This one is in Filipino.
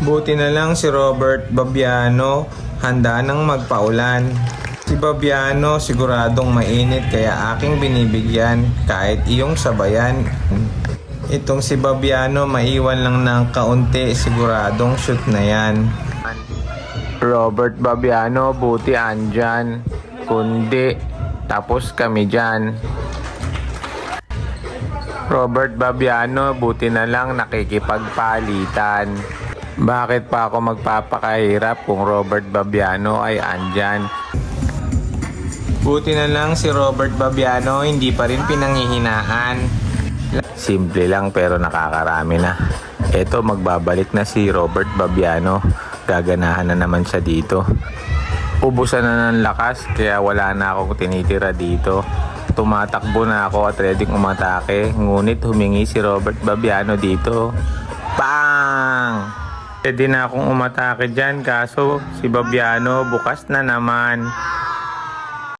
Buti na lang si Robert Babiano handa nang magpaulan. Si Babiano siguradong mainit kaya aking binibigyan kahit iyong sabayan. Itong si Babiano maiwan lang ng kaunti, siguradong shoot na yan. Robert Babiano, buti andyan. Kundi, tapos kami dyan. Robert Babiano, buti na lang nakikipagpalitan. Bakit pa ako magpapakahirap kung Robert Babiano ay andyan? Buti na lang si Robert Babiano hindi pa rin pinanghihinaan. Simple lang pero nakakarami na. Eto, magbabalik na si Robert Babiano. Gaganahan na naman siya dito. Ubusan na ng lakas kaya wala na akong tinitira dito. Tumatakbo na ako at ready umatake. Ngunit humingi si Robert Babiano dito. Bang! Pwede na akong umatake dyan kaso si Babiano bukas na naman.